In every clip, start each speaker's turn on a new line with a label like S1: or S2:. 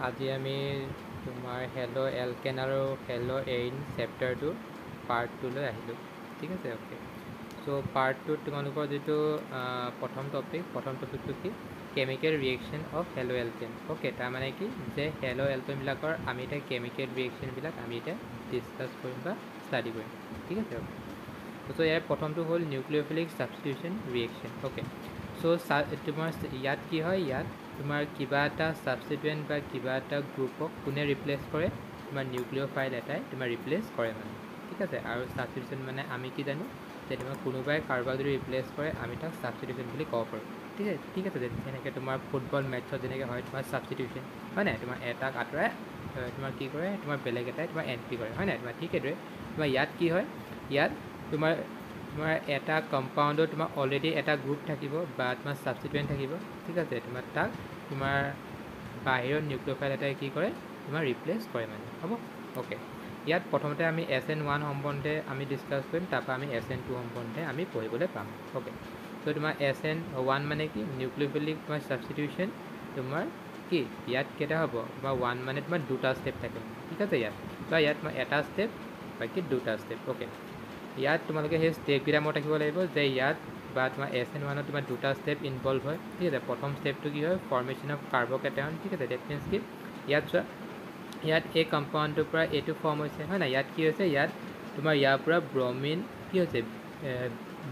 S1: আজি আমি তোমাৰ হেলো এলকেন আৰু হেলো এৰিন চেপ্টাৰটো পাৰ্ট 2 লৈ আহিলোঁ। ঠিক আছে, অ'কে। চ' পাৰ্ট 2 তোমালোকৰ যিটো প্ৰথম টপিকটো কি chemical reaction of hello এলকেন। Okay, তাৰমানে কি যে হেলো এলকেনবিলাকৰ আমি এতিয়া কেমিকেল ৰিয়েকশ্যনবিলাক আমি এতিয়া ডিছকাছ কৰিম বা ষ্টাডি কৰিম। ঠিক আছে, অ'কে। চ' ইয়াৰ প্ৰথমটো হ'ল নিউক্লিঅ'ফিলিক ছাবষ্টিটিউশ্যন ৰিয়েকশ্যন। অ'কে, চ' তোমাৰ ইয়াত কি হয়, ইয়াত তোমাৰ কিবা এটা ছাবষ্টিটুৱেণ্ট বা কিবা এটা গ্ৰুপক কোনে ৰিপ্লেচ কৰে, তোমাৰ নিউক্লিঅ'ফাইল এটাই তোমাৰ ৰিপ্লেচ কৰে মানে। ঠিক আছে, আৰু ছাবষ্টিটিউশ্যন মানে আমি কি জানো যে তোমাৰ কোনোবাই কাৰোবাক যদি ৰিপ্লেচ কৰে আমি তাক ছাবষ্টিটিউশ্যন বুলি ক'ব পাৰোঁ। ঠিক আছে, যেনেকৈ তোমাৰ ফুটবল মেটছত যেনেকৈ হয় তোমাৰ ছাবষ্টিটিউশ্যন, হয় নাই, তোমাৰ এটাক আঁতৰাই তোমাৰ কি কৰে, তোমাৰ বেলেগ এটাই তোমাৰ এণ্ট্ৰি কৰে, হয় নাই, তোমাৰ ঠিক সেইদৰে তোমাৰ ইয়াত কি হয়, ইয়াত তোমাৰ এটা কম্পাউণ্ডত তোমাৰ অলৰেডি এটা গ্ৰুপ থাকিব বা তোমাৰ ছাবষ্টিটুৱেণ্ট থাকিব। ঠিক আছে, তাক তোমাৰ বাহিৰৰ নিউক্লিঅ'ফাইল এটাই কি কৰে, তোমাৰ ৰিপ্লেচ কৰে মানে, হ'ব। অ'কে, ইয়াত প্ৰথমতে আমি SN1 সম্বন্ধে আমি ডিছকাছ কৰিম, তাৰপৰা আমি SN2 সম্বন্ধে আমি পঢ়িবলৈ পাম। অ'কে, চ' তোমাৰ SN1 মানে কি নিউক্লিঅ'ফিলিক তোমাৰ ছাবষ্টিটিউশ্যন, তোমাৰ কি ইয়াত কেইটা হ'ব, তোমাৰ 1 মানে তোমাৰ দুটা ষ্টেপ থাকে। ঠিক আছে, ইয়াত তোমাৰ এটা ষ্টেপ বাকী দুটা ষ্টেপ। অ'কে, ইয়াত তোমালোকে সেই ষ্টেপকেইটা মনত ৰাখিব লাগিব যে ইয়াত বা তোমাৰ SN1ত তোমাৰ দুটা ষ্টেপ ইনভলভ হয়। ঠিক আছে, প্ৰথম ষ্টেপটো কি হয়, ফৰ্মেশ্যন অফ কাৰ্বকেটায়ন। ঠিক আছে, ডেট মিনছ কি ইয়াত চোৱা, ইয়াত এই কম্পাউণ্ডটোৰ পৰা এইটো ফৰ্ম হৈছে, হয় নাই, ইয়াত কি হৈছে, ইয়াত তোমাৰ ইয়াৰ পৰা ব্ৰমিন কি হৈছে,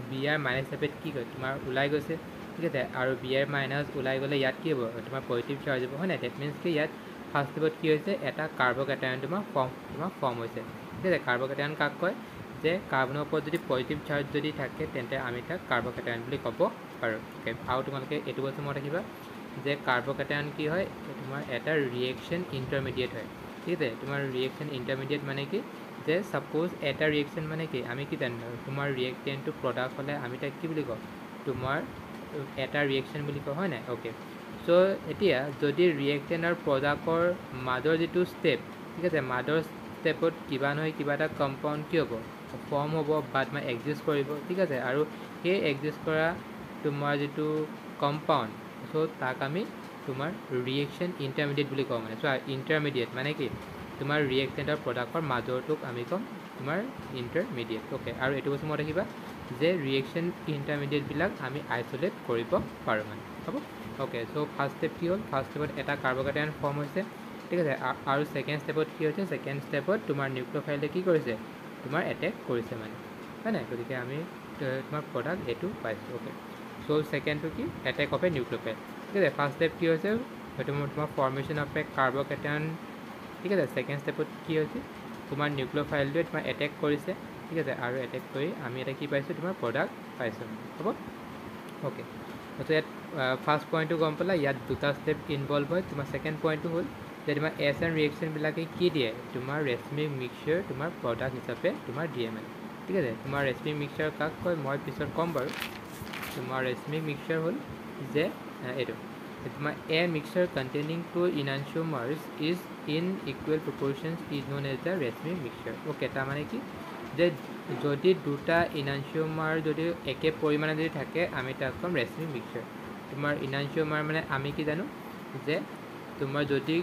S1: Br- হিচাপে কি কয় তোমাৰ ওলাই গৈছে। ঠিক আছে, আৰু Br- ওলাই গ'লে ইয়াত কি হ'ব, তোমাৰ পজিটিভ চাৰ্জ হ'ব, হয় নাই। ডেট মিনছ কি ইয়াত ফাৰ্ষ্ট ষ্টেপত কি হৈছে, এটা কাৰ্বকেটায়ন তোমাৰ ফৰ্ম হৈছে। ঠিক আছে, কাৰ্বকেটায়ন কাক কয়, যে কাৰ্বনৰ ওপৰত যদি পজিটিভ চাৰ্জ যদি থাকে তেন্তে আমি তাক কাৰ্বকেটায়ন বুলি ক'ব পাৰোঁ। আৰু তোমালোকে এইটো বস্তু মনত ৰাখিবা যে কাৰ্বকেটায়ন কি হয়, তোমাৰ এটা ৰিয়েকশ্যন ইণ্টাৰমিডিয়েট হয়। ঠিক আছে, তোমাৰ ৰিয়েকশ্যন ইণ্টাৰমিডিয়েট মানে কি, যে ছাপ'জ এটা ৰিয়েকশ্যন মানে কি আমি কি জানো, তোমাৰ ৰিয়েক্টেণ্টটো প্ৰডাক্ট হ'লে আমি তাক কি বুলি কওঁ, তোমাৰ এটা ৰিয়েকশ্যন বুলি কওঁ, হয় নাই। অ'কে, চ' এতিয়া যদি ৰিয়েক্টেণ্ট আৰু প্ৰডাক্টৰ মাজৰ যিটো ষ্টেপ, ঠিক আছে, মাজৰ ষ্টেপত কিবা নহয় কিবা এটা কম্পাউণ্ড কি হ'ব, ফৰ্ম হ'ব বা তোমাৰ এক্সিষ্ট কৰিব। ঠিক আছে, আৰু সেই এক্সিষ্ট কৰা তোমাৰ যিটো কম্পাউণ্ড, চ' তাক আমি তোমাৰ ৰিয়েকশ্যন ইণ্টাৰমিডিয়েট বুলি কওঁ মানে। চোৱা, ইণ্টাৰমিডিয়েট মানে কি তোমাৰ ৰিয়েক্টেণ্ট আৰু প্ৰডাক্টৰ মাজৰটোক আমি ক'ম তোমাৰ ইণ্টাৰমিডিয়েট। অ'কে, আৰু এইটো বস্তু মনত ৰাখিবা যে ৰিয়েকশ্যন ইণ্টাৰমিডিয়েটবিলাক আমি আইচলেট কৰিব পাৰোঁ মানে, হ'ব। অ'কে, চ' ফাৰ্ষ্ট ষ্টেপ কি হ'ল, ফাৰ্ষ্ট ষ্টেপত এটা কাৰ্বকেটায়ন ফৰ্ম হৈছে। ঠিক আছে, আৰু ছেকেণ্ড ষ্টেপত কি হৈছে, ছেকেণ্ড ষ্টেপত তোমাৰ নিউক্লিঅ'ফাইলে কি কৰিছে, তোমাৰ এটেক কৰিছে মানে, হয় নাই। গতিকে আমি তোমাৰ প্ৰডাক্ট এইটো পাইছোঁ। অ'কে, চ' ছেকেণ্ডটো কি, এটেক অফ এ নিউক্লিঅ'ফাইল। ঠিক আছে, ফাৰ্ষ্ট ষ্টেপ কি হৈছে, সেইটো তোমাৰ ফৰ্মেশ্যন অফ এ কাৰ্বকেটায়ন। ঠিক আছে, ছেকেণ্ড ষ্টেপত কি হৈছে, তোমাৰ নিউক্লিঅ'ফাইলটোৱে তোমাৰ এটেক কৰিছে। ঠিক আছে, আৰু এটেক কৰি আমি এটা কি পাইছোঁ, তোমাৰ প্ৰডাক্ট পাইছোঁ, হ'ব। অ'কে, তাৰপিছত ইয়াত ফাৰ্ষ্ট পইণ্টটো গম পালা, ইয়াত দুটা ষ্টেপ ইনভলভ হয়। তোমাৰ ছেকেণ্ড পইণ্টটো হ'ল যে তোমাৰ SN ৰিয়েকশ্যনবিলাকে কি দিয়ে, তোমাৰ ৰেচমিক মিক্সচাৰ তোমাৰ প্ৰডাক্ট হিচাপে তোমাৰ দিয়ে মানে। ঠিক আছে, তোমাৰ ৰেচমিক মিক্সচাৰ কাক কয় মই পিছত ক'ম বাৰু। তোমাৰ ৰেচমিক মিক্সচাৰ হ'ল যে এইটো তোমাৰ a mixture containing two enantiomers is in equal proportions is known as the racemic mixture. Okay, তাৰমানে কি যে যদি দুটা ইনানচিওমাৰ যদি একে পৰিমাণে যদি থাকে আমি তাক ক'ম ৰেচমিক মিক্সচাৰ। তোমাৰ ইনানচিওমাৰ মানে আমি কি জানো যে তোমাৰ যদি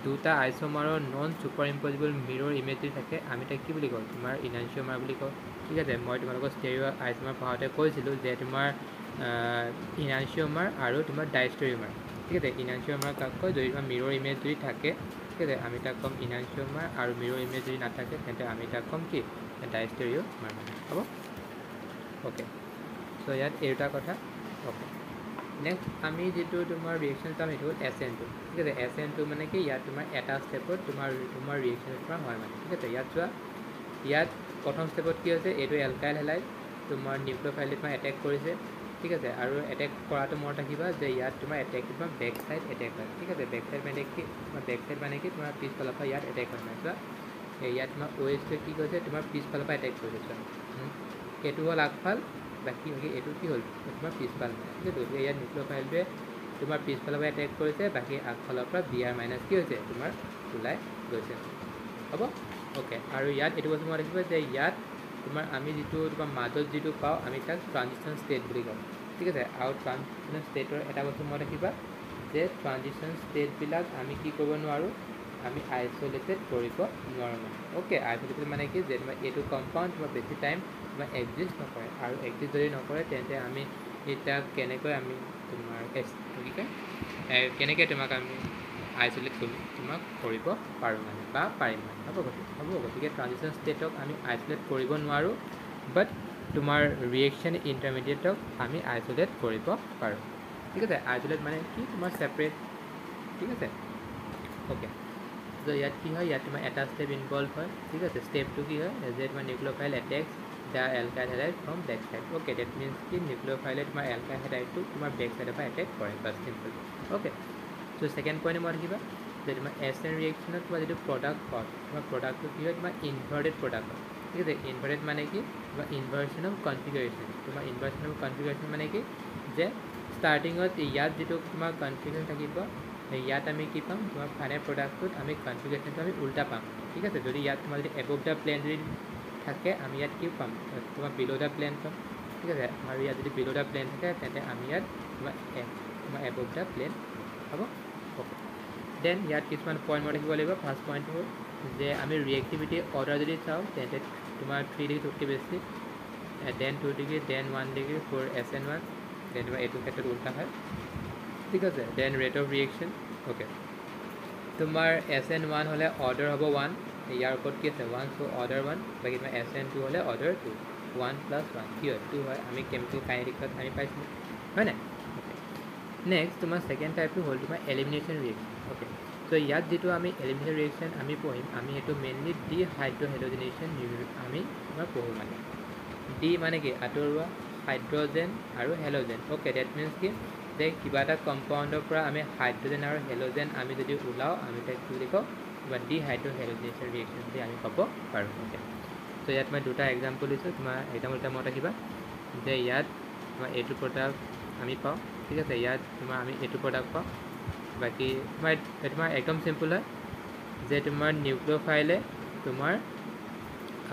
S1: দুটা আইচ'মাৰৰ নন ছুপাৰ ইম্পজিবল মিৰৰ ইমেজ যদি থাকে আমি তাক কি বুলি কওঁ, তোমাৰ ইনানচিওমাৰ বুলি কওঁ। ঠিক আছে, মই তোমালোকক ষ্টেৰিঅ' আইচ'মাৰ পঢ়াওঁতে কৈছিলোঁ যে তোমাৰ ইনানচিওমাৰ আৰু তোমাৰ ডাইষ্টেৰিঅ'মাৰ। ঠিক আছে, ইনানচিওমাৰ কাক কয়, যদি তোমাৰ মিৰৰ ইমেজ যদি থাকে, ঠিক আছে, আমি তাক ক'ম ইনানচিওমাৰ, আৰু মিৰৰ ইমেজ যদি নাথাকে তেন্তে আমি তাক ক'ম কি, ডাইষ্টেৰিঅ'মাৰ, হ'ব। অ'কে, চ' ইয়াত এই দুটা কথা। অ'কে, নেক্সট আমি যিটো তোমাৰ ৰিয়েকশ্যন চাম সেইটো হ'ল SN2। ঠিক আছে, SN2 মানে কি, ইয়াত তোমাৰ এটা ষ্টেপত তোমাৰ ৰিয়েকশ্যন তোমাৰ হয় মানে। ঠিক আছে, ইয়াত চোৱা, ইয়াত প্ৰথম ষ্টেপত কি হৈছে, এইটো এলকাইল হেলাইড তোমাৰ নিউক্লিঅ'ফাইলে তোমাৰ এটেক কৰিছে। ঠিক আছে, আৰু এটেক কৰাটো মনত ৰাখিবা যে ইয়াত তোমাৰ এটেক তোমাৰ বেক চাইড এটেক হয়। ঠিক আছে, বেক চাইড মানে কি তোমাৰ পিছফালৰ পৰা ইয়াত এটেক হয় মানে। চোৱা, ইয়াত তোমাৰ OH কি কৰিছে, তোমাৰ পিছফালৰ পৰা এটেক কৰিছে। চোৱা, এইটো হ'ল আগফাল, বাকী এইটো কি হ'ল, তোমাৰ পিছফাল। ঠিক আছে, গতিকে ইয়াত নিউক্লিঅ'ফাইলটোৱে তোমাৰ পিছফালৰ পৰা এটেক কৰিছে, বাকী আগফালৰ পৰা Br- কি হৈছে, তোমাৰ ওলাই গৈছে, হ'ব। অ'কে, আৰু ইয়াত এইটো বস্তু মনত ৰাখিবা যে ইয়াত তোমাৰ আমি যিটো তোমাৰ মাজত যিটো পাওঁ আমি তাক ট্ৰানজিশ্যন ষ্টেট বুলি কওঁ। ঠিক আছে, আৰু ট্ৰানজিশ্যন ষ্টেটৰ এটা বস্তু মনত ৰাখিবা যে ট্ৰানজিশ্যন ষ্টেটবিলাক আমি কি কৰিব নোৱাৰোঁ, আমি আইচলেটেড কৰিব নোৱাৰোঁ মানে অ'কে। আইচলেটেড মানে কি যে তোমাৰ এইটো কম্পাউণ্ড তোমাৰ বেছি টাইম তোমাৰ এক্সিষ্ট নকৰে, আৰু এক্সিষ্ট যদি নকৰে তেন্তে আমি এতিয়া কেনেকৈ আমি তোমাৰ কি কয় কেনেকৈ তোমাক আমি আইচলেট তোমাক কৰিব পাৰোঁ মানে বা পাৰিম মানে হ'ব গতিকে ট্ৰানজিশ্যন ষ্টেটক আমি আইচলেট কৰিব নোৱাৰোঁ, বাট তোমাৰ ৰিয়েকশ্যন ইণ্টাৰমিডিয়েটক আমি আইচলেট কৰিব পাৰোঁ। ঠিক আছে, আইচলেট মানে কি তোমাৰ ছেপাৰেট। ঠিক আছে অ'কে। ত' ইয়াত কি হয়, ইয়াত তোমাৰ এটা ষ্টেপ ইনভলভ হয়। ঠিক আছে, ষ্টেপটো কি হয় যে তোমাৰ nucleophile attacks the alkyl halide from back side. Okay, that means কি নিউক্লিঅ'ফাইলে তোমাৰ এলকাইল হেলাইডটো তোমাৰ বেক চাইডৰ পৰা এটেক কৰে বাছ চিম্পল। অ'কে, চ' ছেকেণ্ড পইণ্ট মনত ৰাখিবা যে তোমাৰ এছ এন ৰিয়েকশ্যনত তোমাৰ যিটো প্ৰডাক্ট পাওঁ, তোমাৰ প্ৰডাক্টটো কি হয়, তোমাৰ ইনভাৰ্টেড প্ৰডাক্ট হয়। ঠিক আছে, ইনভাৰ্টেড মানে কি তোমাৰ ইনভাৰ্চন অফ কনফিগাৰেশ্যন। তোমাৰ ইনভাৰ্চন অফ কনফিগাৰেশ্যন মানে কি যে ষ্টাৰ্টিঙত ইয়াত যিটো তোমাৰ কনফিগাৰেশ্যন থাকিব, ইয়াত আমি কি পাম, তোমাৰ ফাইনেল প্ৰডাক্টটোত আমি কনফিগাৰেশ্যনটো আমি উল্টা পাম। ঠিক আছে, যদি ইয়াত তোমাৰ যদি এবভ দ্য প্লেন যদি থাকে, আমি ইয়াত কি পাম, তোমাৰ বিল' দ্য প্লেন পাম। ঠিক আছে, আৰু ইয়াত যদি বিল' দ্য প্লেন থাকে তেন্তে আমি ইয়াত তোমাৰ এবভ দ্য প্লেন হ'ব। অ'কে, দেন ইয়াত কিছুমান পইণ্ট মই ৰাখিব লাগিব। ফাৰ্ষ্ট পইণ্টটো হ'ল যে আমি ৰিয়েক্টিভিটি অৰ্ডাৰ যদি চাওঁ তেন্তে তোমাৰ 3 ডিগ্ৰী টুতকৈ বেছি, then 2 degree, then 1 degree for SN1, then তোমাৰ এইটো ক্ষেত্ৰত উল্টা হয়। ঠিক আছে, then rate of reaction. Okay, তোমাৰ SN1 হ'লে অৰ্ডাৰ হ'ব 1, ইয়াৰ ওপৰত কি আছে 1, চ' অৰ্ডাৰ 1। বাকী তোমাৰ SN2 হ'লে অৰ্ডাৰ 2, 1 + 1 কি হয় 2 হয়। আমি কেমিকেল কাইনেটিক্সত আমি পাইছিলোঁ হয় নাই। অ'কে, নেক্সট তোমাৰ ছেকেণ্ড টাইপটো হ'ল তোমাৰ এলিমিনেশ্যন ৰিয়েকশ্যন। অ'কে, চ' ইয়াত যিটো আমি এলিমিনেশ্যন ৰিয়েকশ্যন আমি পঢ়িম, আমি সেইটো মেইনলি ডিহাইড্ৰহেলোজেনেশ্যন আমি তোমাৰ পঢ়োঁ মানে। ডি মানে কি আঁতৰোৱা, হাইড্ৰজেন আৰু হেল'জেন। অ'কে, ডেট মিনছ কি যে কিবা এটা কম্পাউণ্ডৰ পৰা আমি হাইড্ৰজেন আৰু হেল'জেন আমি যদি ওলাওঁ, আমি তাক কি বুলি কওঁ, কিবা ডিহাইড্ৰহেলোজেনেশ্যন ৰিয়েকশ্যন বুলি আমি ক'ব পাৰোঁ। অ'কে, চ' ইয়াত মই দুটা এক্সাম্পল দিছোঁ, তোমাৰ এক্সাম্পল এটা মনত ৰাখিবা যে ইয়াত তোমাৰ এইটো প্ৰডাক্ট আমি পাওঁ। ঠিক আছে, ইয়াত তোমাৰ আমি এইটো প্ৰডাক্ট পাওঁ। বাকী তোমাৰ একদম চিম্পুল হয় যে তোমাৰ নিউক্লিঅ'ফাইলে তোমাৰ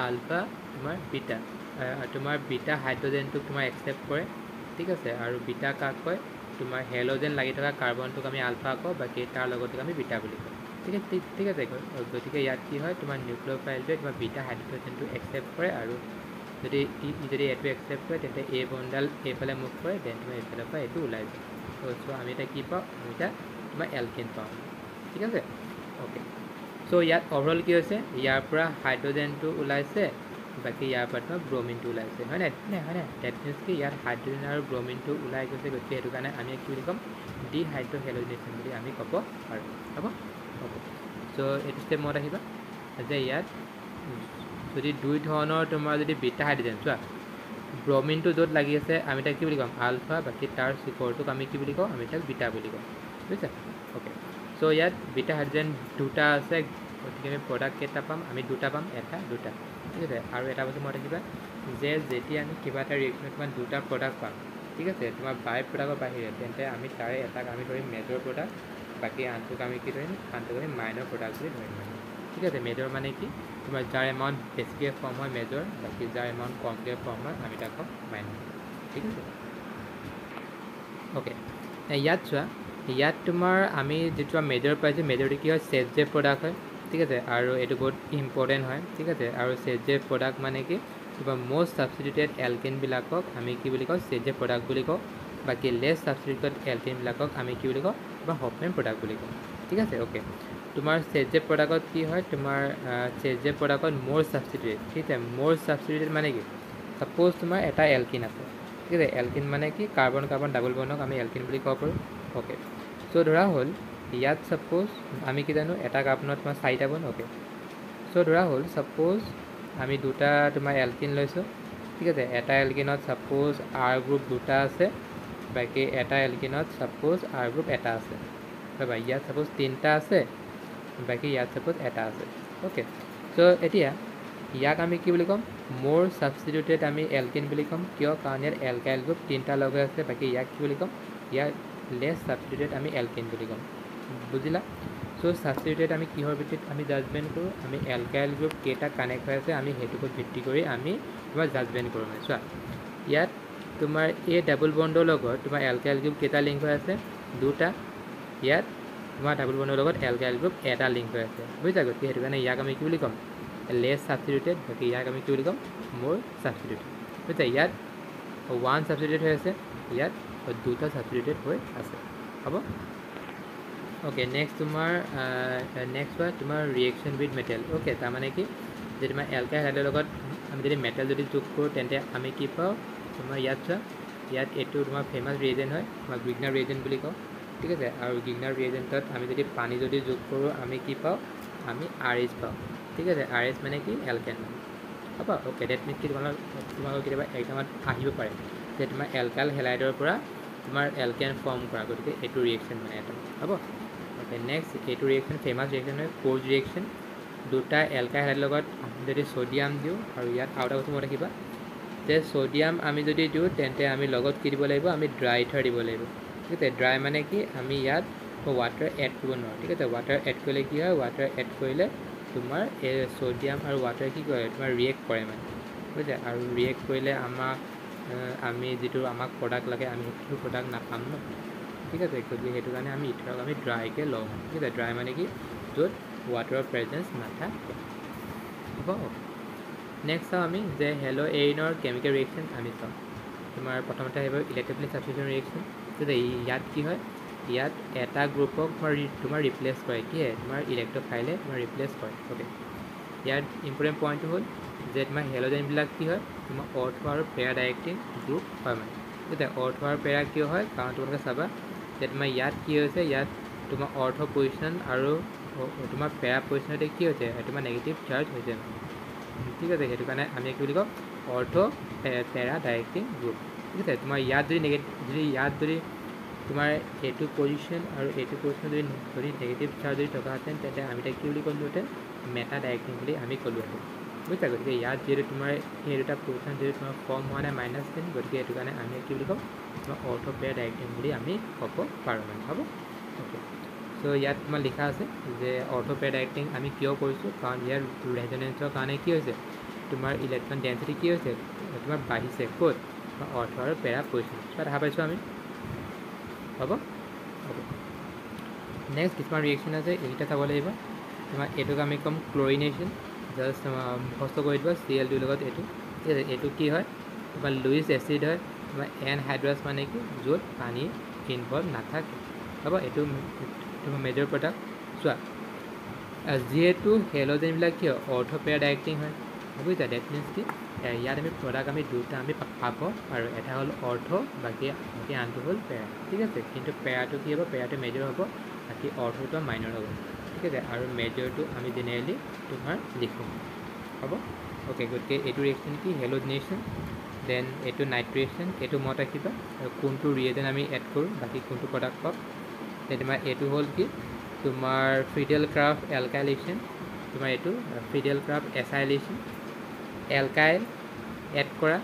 S1: আলফা তোমাৰ বিটা, তোমাৰ বিটা হাইড্ৰজেনটোক তোমাৰ একচেপ্ট কৰে। ঠিক আছে, আৰু বিটা কাক কয়, তোমাৰ হেল'জেন লাগি থকা কাৰ্বনটোক আমি আলফা কওঁ, বাকী তাৰ লগতোক আমি বিটা বুলি কওঁ। ঠিক আছে, গতিকে ইয়াত কি হয়, তোমাৰ নিউক্লিঅ'ফাইলটোৱে তোমাৰ বিটা হাইড্ৰজেনটো একচেপ্ট কৰে, আৰু যদি এইটো একচেপ্ট কৰে তেন্তে এই বণ্ডাল এইফালে মুভ কৰে, দেন তোমাৰ এইফালৰ পৰা এইটো ওলাই যায়। চ' আমি এতিয়া কি পাওঁ, আমি এতিয়া তোমাৰ এলকেন পাওঁ। ঠিক আছে অ'কে, চ' ইয়াত অভাৰঅল কি হৈছে, ইয়াৰ পৰা হাইড্ৰজেনটো ওলাইছে, বাকী ইয়াৰ পৰা তোমাৰ ব্ৰমিনটো ওলাইছে হয় নাই। ডেট মিনছ কি ইয়াত হাইড্ৰজেন আৰু ব্ৰমিনটো ওলাই গৈছে, গতিকে সেইটো কাৰণে আমি কি বুলি ক'ম, ডিহাইড্ৰহেলোজেনেশ্যন বুলি আমি ক'ব পাৰোঁ। হ'ব অ'কে, চ' এইটো ষ্টেপ মনত ৰাখিবা যে ইয়াত যদি দুই ধৰণৰ তোমাৰ যদি বিটা হাইড্ৰজেন চোৱা, ব্ৰমিনটো য'ত লাগি আছে আমি তাক কি বুলি ক'ম আলফা, বাকী তাৰ চুপৰটোক আমি কি বুলি কওঁ, আমি তাক বিটা বুলি কওঁ। বুজিছা অ'কে, চ' ইয়াত বিটা হাইড্ৰজেন দুটা আছে, গতিকে আমি প্ৰডাক্ট কেইটা পাম, আমি দুটা পাম, এটা দুটা। ঠিক আছে, আৰু এটা বস্তু মনত ৰাখিবা যে যেতিয়া আমি কিবা এটা ৰিয়েকশ্যনত তোমাৰ দুটা প্ৰডাক্ট পাম, ঠিক আছে, তোমাৰ বাই প্ৰডাক্টৰ বাহিৰে, তেন্তে আমি তাৰে এটাক আমি ধৰিম মেজৰ প্ৰডাক্ট, বাকী আনটোক আমি কি ধৰিম, আনটোক আমি মাইনৰ প্ৰডাক্ট বুলি ধৰিম মানে। ঠিক আছে, মেজৰ মানে কি তোমাৰ যাৰ এমাউণ্ট বেছিকৈ ফৰ্ম হয় মেজৰ, বাকী যাৰ এমাউণ্ট কমকৈ ফৰ্ম হয় আমি তাক ক'ম মাইনৰ। ঠিক আছে অ'কে, ইয়াত চোৱা, ইয়াত তোমাৰ আমি যিটো মেজৰ পাইছোঁ, মেজৰটো কি হয় চেজে প্ৰডাক্ট হয়। ঠিক আছে, আৰু এইটো বহুত ইম্পৰ্টেণ্ট হয়। ঠিক আছে, আৰু চেজে প্ৰডাক্ট মানে কি তোমাৰ মষ্ট ছাবষ্টিটিউটেড এলকেনবিলাকক আমি কি বুলি কওঁ, চেজে প্ৰডাক্ট বুলি কওঁ, বাকী লেছ ছাবষ্টিটিউটেড এলকেনবিলাকক আমি কি বুলি কওঁ, তোমাৰ হফমেন প্ৰডাক্ট বুলি কওঁ। ঠিক আছে অ'কে, তোমাৰ চেজে প্ৰডাক্টত কি হয়, তোমাৰ চেজে প্ৰডাক্টত মোৰ ছাবষ্টিটিউটেড। ঠিক আছে, মোৰ ছাবষ্টিটিউটেড মানে কি, ছাপ'জ তোমাৰ এটা এলকিন আছে। ঠিক আছে, এলকিন মানে কি কাৰ্বন কাৰ্বন ডাবল বণ্ডক আমি এলকিন বুলি ক'ব পাৰোঁ। অ'কে, চ' ধৰা হ'ল ইয়াত ছাপ'জ আমি কি জানো এটা কাৰ্বনত তোমাৰ 4টা বণ্ড। অ'কে, চ' ধৰা হ'ল ছাপ'জ আমি দুটা তোমাৰ এলকিন লৈছোঁ। ঠিক আছে, এটা এলকিনত ছাপ'জ আৰ গ্ৰুপ দুটা আছে, বাকী এটা এলকিনত ছাপ'জ আৰ গ্ৰুপ এটা আছে। ৰ'বা, ইয়াত ছাপ'জ 3টা আছে, বাকী ইয়াত ছাপ'জ এটা আছে। অ'কে, চ' এতিয়া ইয়াক আমি কি বুলি ক'ম, মোৰ ছাবষ্টিটিউটেড আমি এলকিন বুলি ক'ম। কিয়, কাৰণ ইয়াত এলকাইল গ্ৰুপ 3টা লগাই আছে, বাকী ইয়াক কি বুলি ক'ম, ইয়াত লেছ ছাবষ্টিটিউটেড আমি এলকিন বুলি ক'ম। বুজিলা, চ' ছাবষ্টিটিউটেড আমি কিহৰ ভিত্তিত আমি জাজমেণ্ট কৰোঁ, আমি এলকাইল গ্ৰুপ কেইটা কানেক্ট হৈ আছে আমি সেইটোৰ ওপৰত ভিত্তি কৰি আমি তোমাৰ জাজমেণ্ট কৰোঁ মানে। চোৱা, ইয়াত তোমাৰ এই ডাবল বণ্ডৰ লগত তোমাৰ এলকাইল গ্ৰুপ কেইটা লিংক হৈ আছে, 2টা। ইয়াত তোমাৰ ডাবল বণ্ডৰ লগত এলকাইল গ্ৰুপ এটা লিংক হৈ আছে বুজিছা গতিকে সেইটো কাৰণে ইয়াক আমি কি বুলি ক'ম লেছ ছাবষ্টিটিউটেড গতিকে ইয়াক আমি কি বুলি ক'ম মোৰ ছাবষ্টিটিউটেড বুজিছা ইয়াত 1 ছাবষ্টিটিউটেড হৈ আছে ইয়াত 2টা ছাবষ্টিটিউটেড হৈ আছে হ'ব ওকে নেক্সট তোমাৰ নেক্সট হয় তোমাৰ ৰিয়েকশ্যন উইথ মেটেল ওকে তাৰমানে কি যে তোমাৰ এলকাইল হাইড্ৰাইডৰ লগত আমি যদি মেটেল যদি যোগ কৰোঁ তেন্তে আমি কি পাওঁ তোমাৰ ইয়াত চোৱা ইয়াত এইটো তোমাৰ ফেমাছ ৰিয়েজেণ্ট হয় তোমাৰ গ্ৰিগনাৰ ৰিয়েজেণ্ট বুলি কওঁ ঠিক আছে আৰু গ্ৰিগনাৰ ৰিয়েজেণ্টত আমি যদি পানী যদি যোগ কৰোঁ আমি কি পাওঁ আমি RH পাওঁ ঠিক আছে RH মানে কি এলকেন হ'ব ওকে ডেট মিনছ কি তোমালোকৰ কেতিয়াবা এক্সামত আহিব পাৰে যে তোমাৰ এলকাইল হেলাইডৰ পৰা তোমাৰ এলকেন ফৰ্ম কৰা গতিকে এইটো ৰিয়েকশ্যন মানে এটা হ'ব ওকে নেক্সট এইটো ৰিয়েকশ্যন ফেমাছ ৰিয়েকশ্যন হয় কোজ ৰিয়েকশ্যন দুটা এলকাইল হাইড্ৰাইডৰ লগত যদি ছ'ডিয়াম দিওঁ আৰু ইয়াত আৰু এটা বস্তু মনত ৰাখিবা যে ছ'ডিয়াম আমি যদি দিওঁ তেন্তে আমি লগত কি দিব লাগিব আমি ড্ৰাই ইথাৰ দিব লাগিব ঠিক আছে ড্ৰাই মানে কি আমি ইয়াত ৱাটাৰ এড কৰিব নোৱাৰোঁ ঠিক আছে ৱাটাৰ এড কৰিলে কি হয় ৱাটাৰ এড কৰিলে তোমাৰ এই ছ'ডিয়াম আৰু ৱাটাৰ কি কৰে তোমাৰ ৰিয়েক্ট কৰে মানে বুজিছে আৰু ৰিয়েক্ট কৰিলে আমাক আমি যিটো আমাক প্ৰডাক্ট লাগে আমি সেইটো প্ৰডাক্ট নাপাম ন ঠিক আছে গতিকে সেইটো কাৰণে আমি ইথাৰক আমি ড্ৰাইকৈ লওঁ ঠিক আছে ড্ৰাই মানে কি য'ত ৱাটাৰৰ প্ৰেজেঞ্চ নাথাকে হ'ব নেক্সট চাওঁ আমি যে হেল'এইনৰ কেমিকেল ৰিয়েকশ্যন আমি চাওঁ তোমাৰ প্ৰথমতে আহিব ইলেক্ট্ৰিকেলি ছাবষ্টিটিউশ্যন ৰিয়েকশ্যন ঠিক আছে ইয়াত কি হয় ইয়াত এটা গ্ৰুপক তোমাৰ ৰিপ্লেচ কৰে কিহে তোমাৰ ইলেক্ট্ৰফাইলে তোমাৰ ৰিপ্লেচ কৰে অ'কে ইয়াত ইম্পৰ্টেণ্ট পইণ্টটো হ'ল যে তোমাৰ হেল'জেনবিলাক কি হয় তোমাৰ অৰ্থ আৰু পেৰা ডাইৰেক্টিং গ্ৰুপ হয় মানে ঠিক আছে অৰ্থ আৰু পেৰা কিয় হয় কাৰণ তোমালোকে চাবা যে তোমাৰ ইয়াত কি হৈছে ইয়াত তোমাৰ অৰ্থ পজিশ্যন আৰু তোমাৰ পেৰা পজিশ্যনতে কি হৈছে তোমাৰ নেগেটিভ চাৰ্জ হৈছে ঠিক আছে সেইটো কাৰণে আমি কি বুলি কওঁ অৰ্থ পেৰা ডাইৰেক্টিং গ্ৰুপ ঠিক আছে তোমাৰ ইয়াত যদি ইয়াত যদি তোমাৰ এইটো পজিশ্যন আৰু এইটো পজিশ্যন যদি নেগেটিভ চাৰ্জ যদি থকাহেঁতেন তেন্তে আমি তাক কি বুলি ক'লোহেঁতেন মেটা ডাইৰেক্টিং বুলি আমি ক'লোহেঁতেন বুজিছা গতিকে ইয়াত যিহেতু তোমাৰ সেই দুটা পজিশ্যন যিহেতু তোমাৰ ফৰ্ম হোৱা নাই -10 গতিকে সেইটো কাৰণে আমি কি বুলি ক'ম তোমাৰ অৰ্থ পেৰা ডাইৰেক্টিং বুলি আমি ক'ব পাৰোঁ মানে হ'ব অ'কে চ' ইয়াত তোমাৰ লিখা আছে যে অৰ্থ পেৰা ডাইৰেক্টিং আমি কিয় কৰিছোঁ কাৰণ ইয়াৰ ৰেজনেঞ্চৰ কাৰণে কি হৈছে তোমাৰ ইলেক্ট্ৰন ডেঞ্চিটি কি হৈছে তোমাৰ বাঢ়িছে ক'ত অৰ্থ আৰু পেৰা পজিশ্যন দেখা পাইছোঁ আমি হ'ব হ'ব নেক্সট কিছুমান ৰিয়েকশ্যন আছে এইকেইটা চাব লাগিব তোমাৰ এইটোক আমি ক'ম ক্লৰিনেশ্যন জাষ্ট মুখস্থ কৰি দিব Cl2 লগত এইটো ঠিক আছে এইটো কি হয় তোমাৰ লুইচ এচিড হয় তোমাৰ এনহাইড্ৰাছ মানে কি য'ত পানী ইনভলভ নাথাকে হ'ব এইটো তোমাৰ মেজৰ প্ৰডাক্ট চোৱা যিহেতু হেল'জেনবিলাক কি হয় অৰ্থ পেৰা ডাইৰেক্টিং হয় বুজিছা ডেট মিনছ কি ইয়াত আমি প্ৰডাক্ট আমি দুটা আমি পাব আৰু এটা হ'ল অৰ্থ বাকী আনটো হ'ল পেৰা ঠিক আছে কিন্তু পেৰাটো কি হ'ব পেৰাটো মেজৰ হ'ব বাকী অৰ্থটো মাইনৰ হ'ব ঠিক আছে আৰু মেজৰটো আমি জেনেৰেলি তোমাৰ লিখোঁ হ'ব অ'কে গতিকে এইটো ৰিয়েকশ্যন কি হেল'জেনেশ্যন দেন এইটো নাইট্ৰেশ্যন এইটো মনত ৰাখিবা কোনটো ৰিয়েজেণ্ট আমি এড কৰোঁ বাকী কোনটো প্ৰডাক্ট পাওঁ দেন তোমাৰ এইটো হ'ল কি তোমাৰ ফ্ৰিডেল ক্ৰাফ্ট এলকাইলেশ্যন তোমাৰ এইটো ফ্ৰিডেল ক্ৰাফ্ট এছাইলেশ্যন এলকাইল এড কৰা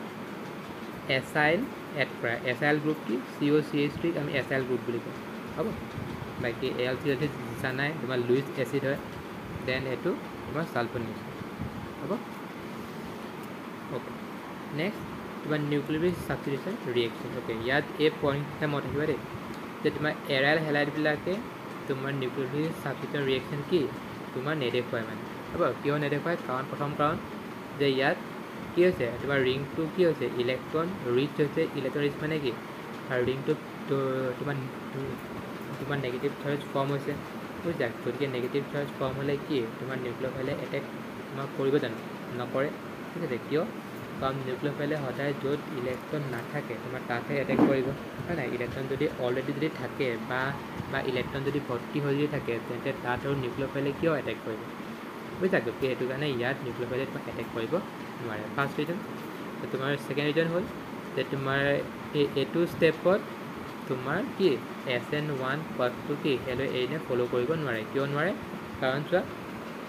S1: এছাইল এড কৰা এছাইল গ্ৰুপ কি COCH3 আমি এছাইল গ্ৰুপ বুলি কওঁ হ'ব বাকী AlCl3 জানাই তোমাৰ লুইচ এচিড হয় দেন এইটো তোমাৰ ছালফোনিক হ'ব অ'কে নেক্সট তোমাৰ নিউক্লিয়ৰ ছাবষ্টিটিউশ্যন ৰিয়েকশ্যন অ'কে ইয়াত এই পইণ্টটা মনত ৰাখিবা দেই যে তোমাৰ এৰাইল হেলাইডবিলাকে তোমাৰ নিউক্লিয়ৰ ছাবষ্টিটিউশ্যন ৰিয়েকশ্যন কি তোমাৰ নেদেখুৱায় মানে হ'ব কিয় নেদেখুৱায় কাৰণ প্ৰথম কাৰণ যে ইয়াত কি হৈছে তোমাৰ ৰিংটো কি হৈছে ইলেক্ট্ৰন ৰিচ হৈছে ইলেক্ট্ৰন ৰিচ মানে কি আৰু ৰিংটো তোমাৰ নেগেটিভ চাৰ্জ ফৰ্ম হৈছে বুজিছা গতিকে নেগেটিভ চাৰ্জ ফৰ্ম হ'লে কি তোমাৰ নিউক্লিয়'ফাইলে এটেক তোমাক কৰিব জানো নকৰে ঠিক আছে কিয় কাৰণ নিউক্লিয়'ফাইলে সদায় য'ত ইলেক্ট্ৰন নাথাকে তোমাৰ তাতহে এটেক কৰিব হয় নাই ইলেক্ট্ৰন যদি অলৰেডি যদি থাকে বা ইলেক্ট্ৰন যদি ভৰ্তি হৈ যদি থাকে তেন্তে তাত আৰু নিউক্লিয়'ফাইলে কিয় এটেক কৰিব বুজিছা গতিকে সেইটো কাৰণে ইয়াত নিউক্লিয়'ফাইলে তোমাক এটেক কৰিব নোৱাৰে ফাৰ্ষ্ট ৰিজন তোমাৰ ছেকেণ্ড ৰিজন হ'ল যে তোমাৰ এইটো ষ্টেপত তোমাৰ কি SN1 পথটো কি হেল'এইনে ফ'ল' কৰিব নোৱাৰে কিয় নোৱাৰে কাৰণ চোৱা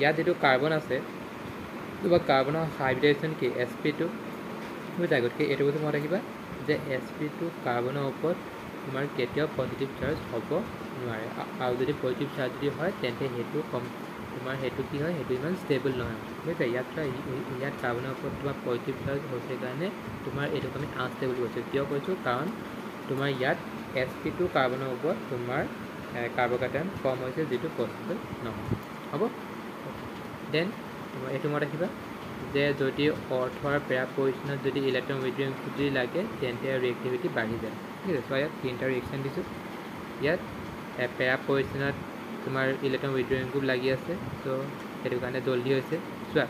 S1: ইয়াত যিটো কাৰ্বন আছে তোমাৰ কাৰ্বনৰ হাইব্ৰিডেশ্যন কি sp2 বুজিছা গতিকে এইটো বস্তু মনত ৰাখিবা যে sp2 কাৰ্বনৰ ওপৰত তোমাৰ কেতিয়াও পজিটিভ চাৰ্জ হ'ব নোৱাৰে আৰু যদি পজিটিভ চাৰ্জ যদি হয় তেন্তে সেইটো তোমাৰ সেইটো কি হয় সেইটো ইমান ষ্টেবল নহয় বুজিছা ইয়াত কাৰ্বনৰ ওপৰত তোমাৰ পজিটিভ চাৰ্জ হৈছে কাৰণে তোমাৰ এইটোক আমি আনষ্টেবল কৈছোঁ কিয় কৈছোঁ কাৰণ তোমাৰ ইয়াত sp2 কাৰ্বনৰ ওপৰত তোমাৰ কাৰ্বকাটায়ন ফৰ্ম হৈছে যিটো পচিবল নহয় হ'ব দেন এইটো মনত ৰাখিবা যে যদি অৰ্থৰ পেৰা পজিশ্যনত যদি ইলেক্ট্ৰন উইথড্ৰয়িং গ্ৰুপ যদি লাগে তেন্তে ৰিয়েক্টিভিটি বাঢ়ি যায় ঠিক আছে চ' ইয়াত তিনিটা ৰিয়েকশ্যন দিছোঁ ইয়াত পেৰা পজিশ্যনত তোমাৰ ইলেক্ট্ৰন উইথড্ৰয়িং গ্ৰুপ লাগি আছে চ' সেইটো কাৰণে জল্দি হৈছে চোৱা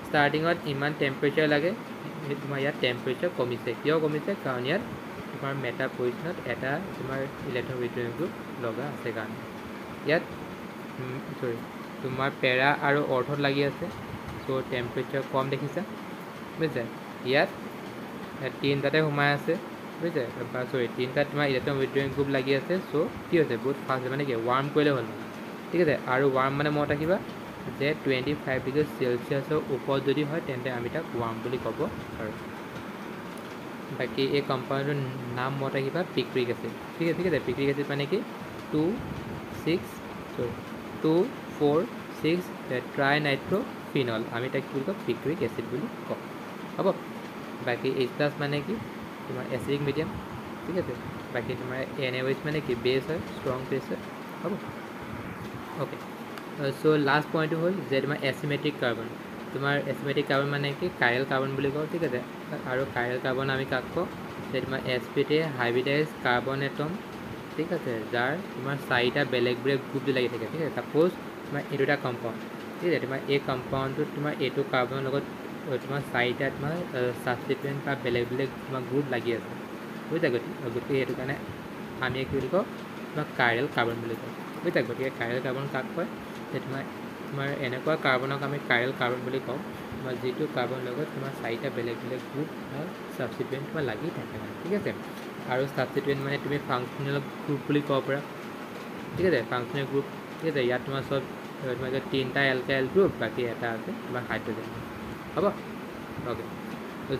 S1: ষ্টাৰ্টিঙত ইমান টেম্পাৰেচাৰ লাগে তোমাৰ ইয়াত টেম্পাৰেচাৰ কমিছে কিয় কমিছে কাৰণ ইয়াত তোমাৰ মেটা পজিশ্যনত এটা তোমাৰ ইলেক্ট্ৰন উইথড্ৰয়িং গ্ৰুপ লগা আছে কাৰণে ইয়াত তোমাৰ পেৰা আৰু অৰ্থত লাগি আছে চ' টেম্পাৰেচাৰ কম দেখিছা বুজিছে ইয়াত তিনিটাতে সোমাই আছে বুজিছে তিনিটাত তোমাৰ ইলেক্ট্ৰন উইথড্ৰয়িং গ্ৰুপ লাগি আছে চ' কি হৈছে বহুত ফাষ্ট মানে কি ৱাৰ্ম কৰিলে হ'ল ঠিক আছে আৰু ৱাৰ্ম মানে মনত ৰাখিবা যে 25 ডিগ্ৰী চেলচিয়াছৰ ওপৰত যদি হয় তেন্তে আমি তাক ৱাৰ্ম বুলি ক'ব পাৰোঁ বাকী এই কম্পাউণ্ডটোৰ নাম মনত ৰাখিবা পিক্ৰিক এচিড ঠিক আছে পিক্ৰিক এচিড মানে কি 2,4,6 ট্ৰাই নাইট্ৰ'ফিনল আমি তাক কি বুলি কওঁ পিক্ৰিক এচিড বুলি কওঁ হ'ব বাকী H+ মানে কি তোমাৰ এচিডিক মিডিয়াম ঠিক আছে বাকী তোমাৰ NaOH মানে কি বেছ হয় ষ্ট্ৰং বেছ হয় হ'ব অ'কে চ' লাষ্ট পইণ্টটো হ'ল যে তোমাৰ এচিমেট্ৰিক কাৰ্বন তোমাৰ এচিমেট্ৰিক কাৰ্বন মানে কি কাইৰেল কাৰ্বন বুলি কওঁ ঠিক আছে আৰু কাইৰেল কাৰ্বন আমি কাক কওঁ যে তোমাৰ sp হাইব্ৰিডাইজ কাৰ্বন এটম ঠিক আছে যাৰ তোমাৰ 4টা বেলেগ বেলেগ গ্ৰুপ লাগি থাকে ঠিক আছে ছাপ'জ তোমাৰ এইটো এটা কম্পাউণ্ড ঠিক আছে তোমাৰ এই কম্পাউণ্ডটোত তোমাৰ এইটো কাৰ্বনৰ লগত তোমাৰ 4টা তোমাৰ ছাবষ্টিটুৱেণ্ট বা বেলেগ বেলেগ তোমাৰ গ্ৰুপ লাগি আছে বুজিছা গতিকে সেইটো কাৰণে আমি কি বুলি কওঁ তোমাৰ কাইৰেল কাৰ্বন বুলি কওঁ বুজিছা গতিকে কাইৰেল কাৰ্বন কাক কয় যে তোমাৰ এনেকুৱা কাৰ্বনক আমি কাইৰেল কাৰ্বন বুলি কওঁ তোমাৰ যিটো কাৰ্বনৰ লগত তোমাৰ 4টা বেলেগ বেলেগ গ্ৰুপ বা ছাবষ্টিটুৱেণ্ট তোমাৰ লাগি থাকে ঠিক আছে আৰু ছাবষ্টিটুৱেণ্ট মানে তুমি ফাংচনেল গ্ৰুপ বুলি ক'ব পাৰা ঠিক আছে ফাংচনেল গ্ৰুপ ঠিক আছে ইয়াত তোমাৰ চব তোমাৰ 3টা এলকাইল গ্ৰুপ বাকী এটা আছে তোমাৰ হাইড্ৰজেন হ'ব অ'কে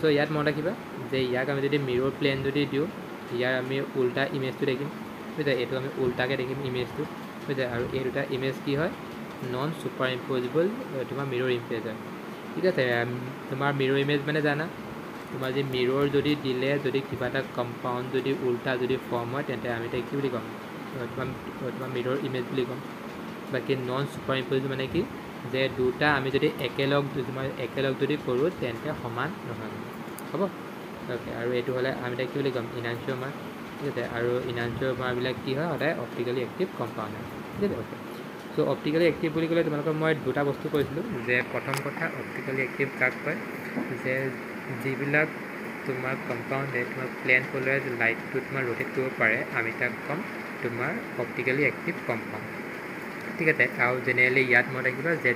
S1: চ' ইয়াত মনত ৰাখিবা যে ইয়াক আমি যদি মিৰ'ৰ প্লেন যদি দিওঁ ইয়াৰ আমি উল্টা ইমেজটো দেখিম বুজিছে এইটো আমি উল্টাকৈ দেখিম ইমেজটো বুজিছে আৰু এই দুটা ইমেজ কি হয় নন ছুপাৰ ইম্পজিবল তোমাৰ মিৰ'ৰ ইমেজ হয় ঠিক আছে তোমাৰ মিৰ'ৰ ইমেজ মানে জানা তোমাৰ যে মিৰ'ৰ যদি দিলে যদি কিবা এটা কম্পাউণ্ড যদি উল্টা যদি ফৰ্ম হয় তেন্তে আমি তাক কি বুলি ক'ম তোমাৰ মিৰ'ৰ ইমেজ বুলি ক'ম বাকী নন ছুপাৰ ইম্পজিবল মানে কি যে দুটা আমি যদি একেলগ যদি কৰোঁ তেন্তে সমান নহয় হ'ব অ'কে আৰু এইটো হ'লে আমি তাক কি বুলি ক'ম ইনানচিঅ'মাৰ ঠিক আছে আৰু ইনানচিঅ'মাৰবিলাক কি হয় সদায় অপ্টিকেলি এক্টিভ কম্পাউণ্ড হয় ঠিক আছে অ'কে চ' অপ্টিকেলি এক্টিভ বুলি ক'লে তোমালোকক মই দুটা বস্তু কৈছিলোঁ যে প্ৰথম কথা অপ্টিকেলি এক্টিভ কাক কয় যে যিবিলাক তোমাৰ কম্পাউণ্ডে তোমাৰ প্লেন পলাৰাইজ লাইটটো তোমাৰ ৰ'টেট কৰিব পাৰে আমি তাক ক'ম তোমাৰ অপ্টিকেলি এক্টিভ কম্পাউণ্ড ঠিক আছে আৰু জেনেৰেলি ইয়াত মনত ৰাখিবা যে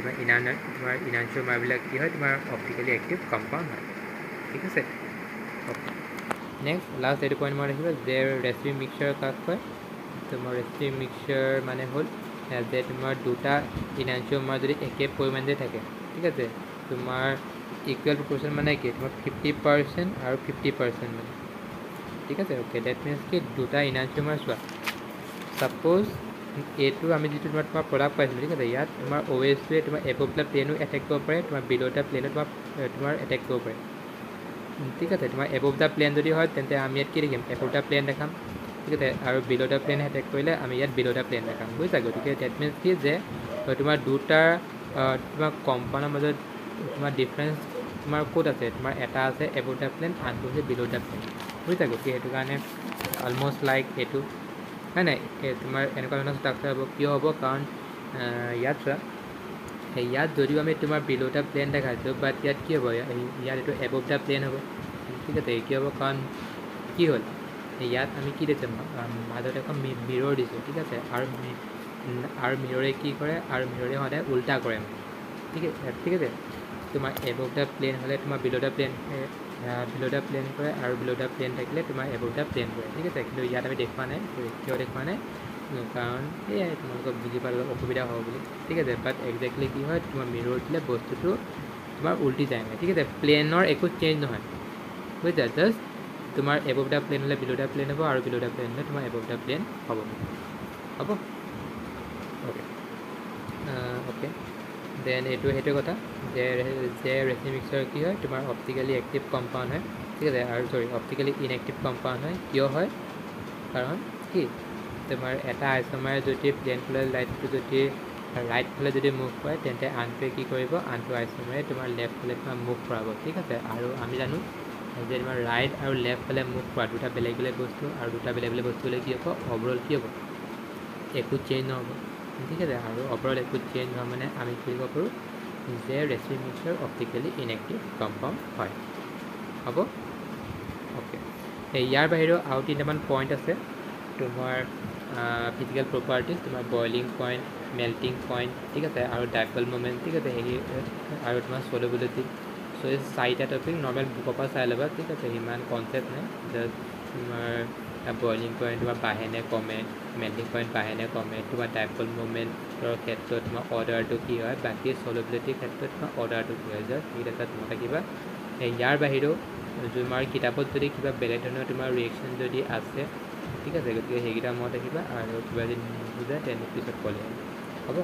S1: তোমাৰ ইনানচিঅ'মাৰবিলাক কি হয় তোমাৰ অপ্টিকেলি এক্টিভ কম্পাউণ্ড হয় ঠিক আছে অ'কে নেক্সট লাষ্ট এইটো পইণ্ট মনত ৰাখিবা যে ৰেচিপি মিক্সাৰ কাক কয় তোমাৰ ৰেচিপি মিক্সাৰ মানে হ'ল যে তোমাৰ দুটা ইনানচিঅ'মাৰ যদি একে পৰিমাণে থাকে ঠিক আছে তোমাৰ ইকুৱেল প্ৰপৰ্শ্যন মানে কি তোমাৰ 50% আৰু 50% মানে ঠিক আছে অ'কে ডেট মিনছ কি দুটা ইনানচিঅ'মাৰ চোৱা ছাপ'জ এইটো আমি যিটো তোমাৰ প্ৰডাক্ট পাইছিলোঁ ঠিক আছে ইয়াত তোমাৰ OHটোৱে তোমাৰ এবভ দ্য প্লেনো এটেক কৰিব পাৰে তোমাৰ বিল' দ্য প্লেনো তোমাৰ এটেক কৰিব পাৰে ঠিক আছে তোমাৰ এবভ দ্য প্লেন যদি হয় তেন্তে আমি ইয়াত কি দেখিম এবভ দ্য প্লেন দেখাম ঠিক আছে আৰু বিল' দ্য প্লেন এটেক কৰিলে আমি ইয়াত বিল' দ্য প্লেন দেখাম বুজিছা গতিকে ডেট মিনছ কি যে তোমাৰ দুটা তোমাৰ কম্পাউণ্ডৰ মাজত তোমাৰ ডিফাৰেঞ্চ তোমাৰ ক'ত আছে তোমাৰ এটা আছে এবভ দ্য প্লেন আনটো হৈছে বিল' দ্য প্লেন বুজিছা গতিকে সেইটো কাৰণে অলমষ্ট লাইক এইটো হয় নাই তোমাৰ এনেকুৱা ধৰণৰ ষ্ট্ৰাকচাৰ হ'ব কিয় হ'ব কাৰণ ইয়াত চোৱা ইয়াত যদিও আমি তোমাৰ বিল' দ্য প্লেন দেখাইছোঁ বাট ইয়াত কি হ'ব ইয়াত এইটো এবভ দ্য প্লেন হ'ব ঠিক আছে কি হ'ব কাৰণ কি হ'ল ইয়াত আমি কি দিছোঁ মাজত এখন মিৰ'ৰ দিছোঁ ঠিক আছে আৰু মিৰ'ৰে কি কৰে আৰু মিৰ'ৰে সদায় উল্টা কৰে ঠিক আছে তোমাৰ এবভ দ্য প্লেন হ'লে তোমাৰ বিল' দ্য প্লেন কৰে আৰু বিল' দ্য প্লেন থাকিলে তোমাৰ এবভ দ্য প্লেন কৰে ঠিক আছে কিন্তু ইয়াত আমি দেখুওৱা নাই কিয় দেখুওৱা নাই কাৰণ এয়াই তোমালোকক বুজি পালে অসুবিধা হ'ব বুলি ঠিক আছে বাট একজেক্টলি কি হয় তোমাৰ মিৰ'ৰ দিলে বস্তুটো তোমাৰ উল্টি যায় নাই ঠিক আছে প্লেনৰ একো চেঞ্জ নহয় বুজিছা জাষ্ট তোমাৰ এবভ দ্য প্লেন হ'লে বিল' দ্য প্লেন হ'ব আৰু বিল' দ্য প্লেন হ'লে তোমাৰ এবভ দ্য প্লেন হ'ব অ'কে অ'কে দেন সেইটো কথা যে ৰেচিপি মিক্সাৰ কি হয় তোমাৰ অপ্টিকেলি এক্টিভ কম্পাউণ্ড হয় ঠিক আছে আৰু অপ্টিকেলি ইনএক্টিভ কম্পাউণ্ড হয় কিয় হয় কাৰণ কি তোমাৰ এটা আইচ'মাৰে যদি প্লেন ফ্লাৰ লাইটটো যদি ৰাইট ফালে যদি মুভ কৰে তেন্তে আনটোৱে কি কৰিব, আনটো আইচ'মাৰে তোমাৰ লেফ্ট ফালে তোমাৰ মুভ কৰাব, ঠিক আছে। আৰু আমি জানো যে তোমাৰ ৰাইট আৰু লেফ্ট ফালে মুভ কৰা দুটা বেলেগ বেলেগ বস্তু, আৰু দুটা বেলেগ বেলেগ বস্তু হ'লে কি হ'ব, অভাৰঅল কি হ'ব, একো চেঞ্জ নহ'ব, ঠিক আছে। আৰু অভাৰঅল একো চেঞ্জ হোৱা মানে আমি কি কৰিব পাৰোঁ যে ৰেচিম মিক্সাৰ অপটিকেলি ইনএক্টিভ কম্পাউণ্ড হয়, হ'ব। অ'কে, ইয়াৰ বাহিৰেও আৰু তিনিটামান পইণ্ট আছে তোমাৰ ফিজিকেল প্ৰপাৰ্টিজ, তোমাৰ বইলিং পইণ্ট, মেল্টিং পইণ্ট, ঠিক আছে, আৰু ডাইপল মুভমেণ্ট, ঠিক আছে, সেই আৰু তোমাৰ সলিবিলিটি। চ' এই চাৰিটা টপিক নৰ্মেল বুকৰ পৰা চাই ল'বা, ঠিক আছে, ইমান কনচেপ্ট নাই। জাষ্ট তোমাৰ বইলিং পইণ্ট তোমাৰ বাঢ়ে নে কমে, মেল্টিং পইণ্ট বাঢ়ে নে কমে, তোমাৰ ডাইপল মুভমেণ্টৰ ক্ষেত্ৰত তোমাৰ অৰ্ডাৰটো কি হয়, বাকী সলিবিলিটিৰ ক্ষেত্ৰত তোমাৰ অৰ্ডাৰটো কি হয়, জাষ্ট সেইকেইটা তাত মনত ৰাখিবা। ইয়াৰ বাহিৰেও তোমাৰ কিতাপত যদি কিবা বেলেগ ধৰণৰ তোমাৰ ৰিয়েকশ্যন যদি আছে, ঠিক আছে, গতিকে সেইকেইটা মনত ৰাখিবা। আৰু কিবা যদি নুবুজা তেন্তে পিছত ক'লে হ'ব।